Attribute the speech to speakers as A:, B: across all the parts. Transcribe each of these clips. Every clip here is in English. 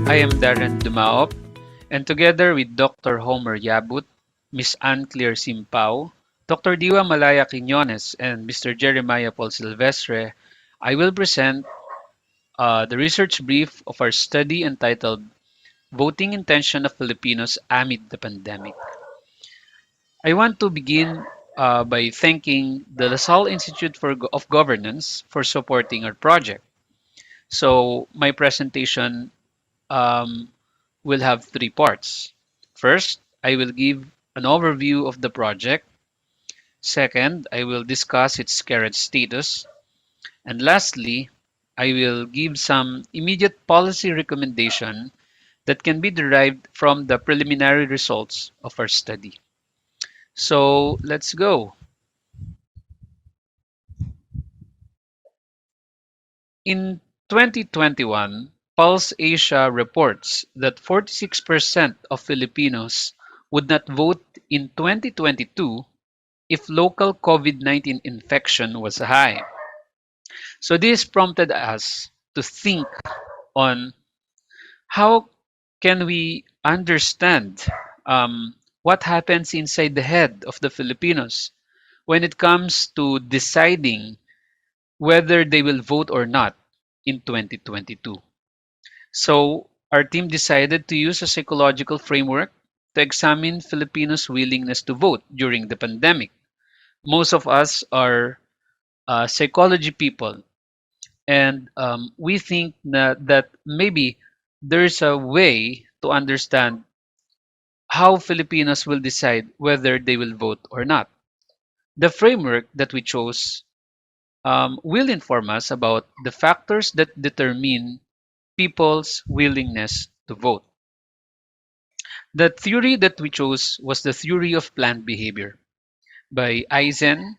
A: I am Darren Dumaop, and together with Dr. Homer Yabut, Ms. Anne-Claire Simpao, Dr. Diwa Malaya Quiñones, and Mr. Jeremiah Paul Silvestre, I will present the research brief of our study entitled Voting Intention of Filipinos Amid the Pandemic. I want to begin by thanking the Salle Institute of Governance for supporting our project. So, my presentation um, will have three parts. First, I will give an overview of the project. Second, I will discuss its current status. And lastly, I will give some immediate policy recommendation that can be derived from the preliminary results of our study. So let's go. In 2021, Pulse Asia reports that 46% of Filipinos would not vote in 2022 if local COVID-19 infection was high. So this prompted us to think on how can we understand what happens inside the head of the Filipinos when it comes to deciding whether they will vote or not in 2022. So our team decided to use a psychological framework to examine Filipinos' willingness to vote during the pandemic. Most of us are psychology people, and we think that maybe there's a way to understand how Filipinos will decide whether they will vote or not. The framework that we chose will inform us about the factors that determine people's willingness to vote. The theory that we chose was the theory of planned behavior by Eisen,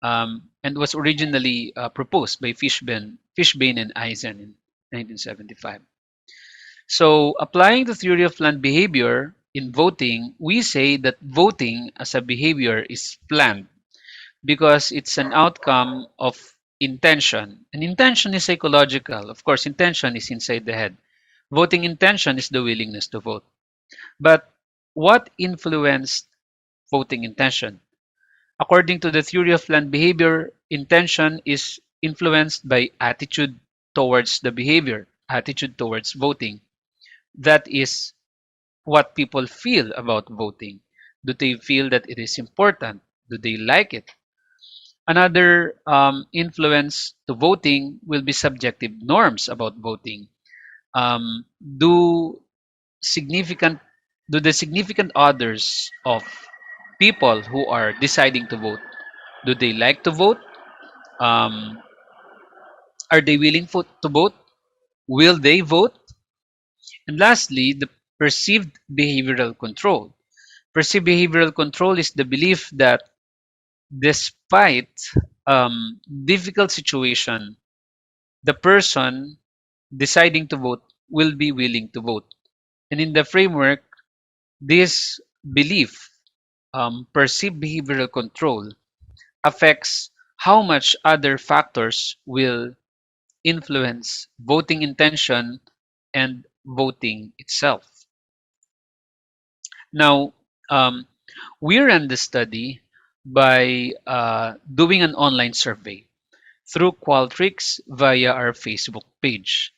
A: and was originally proposed by Fishbane and Eisen in 1975. So, applying the theory of planned behavior in voting, we say that voting as a behavior is planned because it's an outcome of intention. And intention is psychological. Of course, intention is inside the head. Voting intention is the willingness to vote. But what influenced voting intention? According to the theory of planned behavior, intention is influenced by attitude towards the behavior, attitude towards voting. That is what people feel about voting. Do they feel that it is important? Do they like it? Another influence to voting will be subjective norms about voting. Um, do significant do the significant others of people who are deciding to vote, do they like to vote? Um, are they willing to vote? Will they vote? And lastly, the perceived behavioral control. Perceived behavioral control is the belief that despite difficult situation, the person deciding to vote will be willing to vote. And in the framework, this belief, perceived behavioral control, affects how much other factors will influence voting intention and voting itself. Now, we ran the study by doing an online survey through Qualtrics via our Facebook page.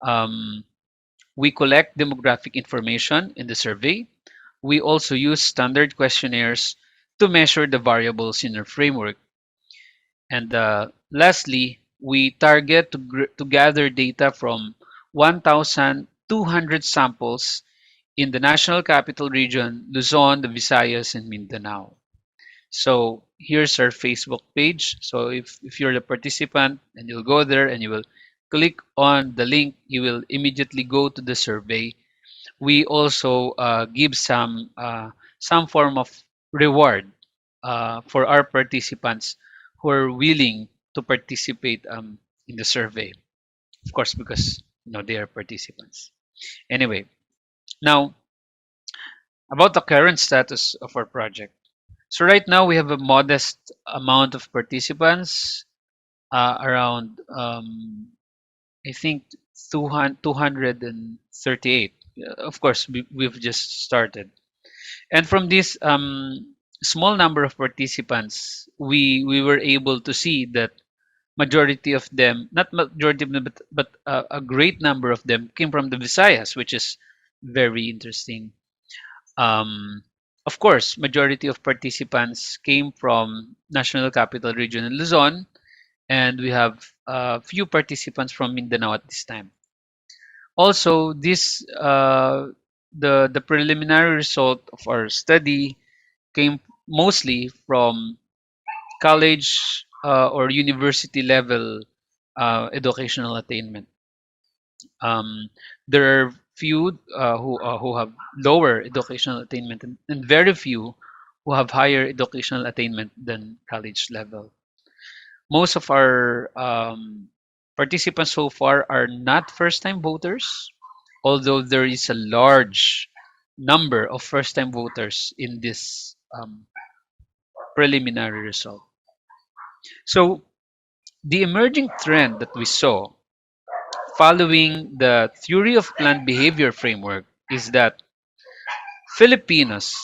A: Um, we collect demographic information in the survey. We also use standard questionnaires to measure the variables in our framework. And lastly, we target to gather data from 1,200 samples in the National Capital Region, Luzon, the Visayas, and Mindanao. So here's our Facebook page. So if you're the participant and you'll go there and you will click on the link, you will immediately go to the survey. We also give some form of reward for our participants who are willing to participate in the survey. Of course, because they are participants. Anyway, now about the current status of our project. So right now we have a modest amount of participants, around I think 230 38. Of course, we've just started. And from this small number of participants, we were able to see that majority of them, not majority of them, but a great number of them came from the Visayas, which is very interesting. Um, of course, majority of participants came from National Capital Region in Luzon, and we have a few participants from Mindanao at this time. Also, this the preliminary result of our study came mostly from college or university level educational attainment. Um, there are few who have lower educational attainment, and very few who have higher educational attainment than college level. Most of our participants so far are not first-time voters, although there is a large number of first-time voters in this preliminary result. So the emerging trend that we saw following the theory of planned behavior framework is that Filipinos,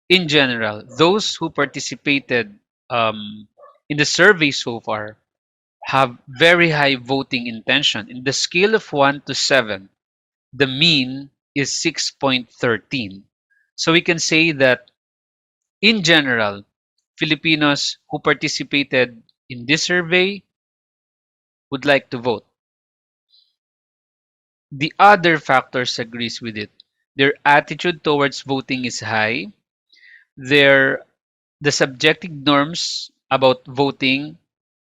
A: in general, those who participated in the survey so far, have very high voting intention. In the scale of 1 to 7, the mean is 6.13. So we can say that, in general, Filipinos who participated in this survey would like to vote. The other factors agrees with it. Their attitude towards voting is high. Their the subjective norms about voting,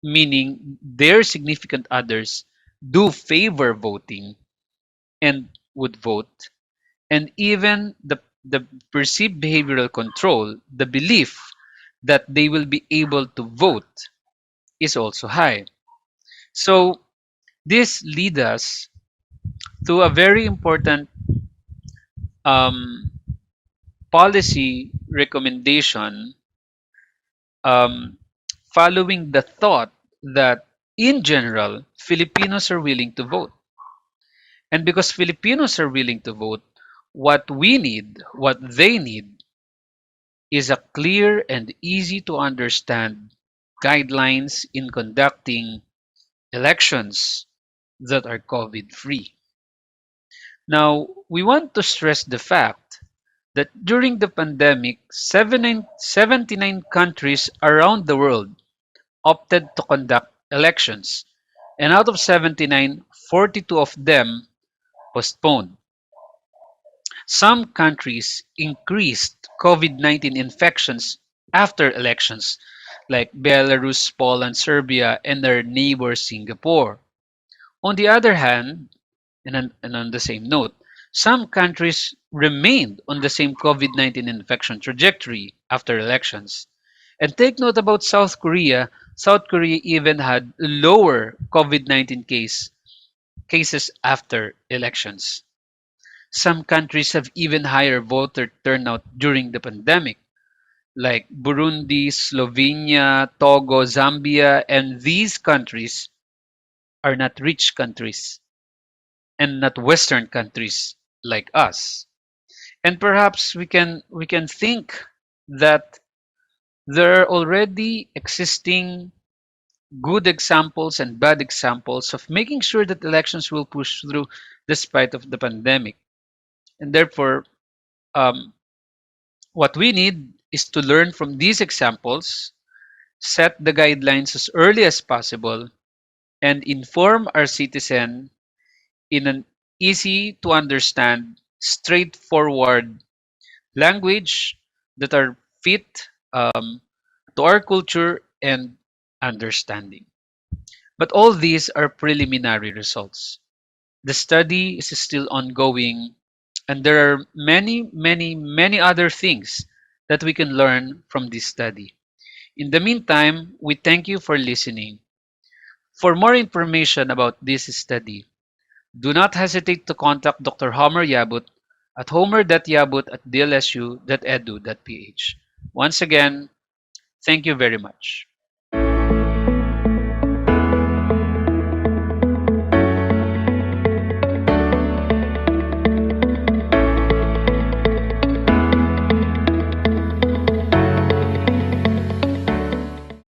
A: meaning their significant others, do favor voting and would vote. And even the perceived behavioral control, the belief that they will be able to vote, is also high. So this leads us to a very important um, policy recommendation, um, following the thought that in general Filipinos are willing to vote. And because Filipinos are willing to vote, what we need, what they need, is a clear and easy to understand guidelines in conducting elections that are COVID free. Now, we want to stress the fact that during the pandemic, 79 countries around the world opted to conduct elections, and out of 79, 42 of them postponed. Some countries increased COVID-19 infections after elections, like Belarus, Poland, Serbia, and their neighbor Singapore. On the other hand, and on the same note, some countries remained on the same COVID-19 infection trajectory after elections. And take note about South Korea. South Korea even had lower COVID-19 cases after elections. Some countries have even higher voter turnout during the pandemic, like Burundi, Slovenia, Togo, Zambia, and these countries are not rich countries and not Western countries like us. And perhaps we can think that there are already existing good examples and bad examples of making sure that elections will push through despite of the pandemic. And therefore, um, what we need is to learn from these examples, set the guidelines as early as possible, and inform our citizen in an easy to understand, straightforward language that are fit to our culture and understanding. But all these are preliminary results. The study is still ongoing, and there are many, many, many other things that we can learn from this study. In the meantime, we thank you for listening. For more information about this study, do not hesitate to contact Dr. Homer Yabut at homer.yabut@dlsu.edu.ph. Once again, thank you very much.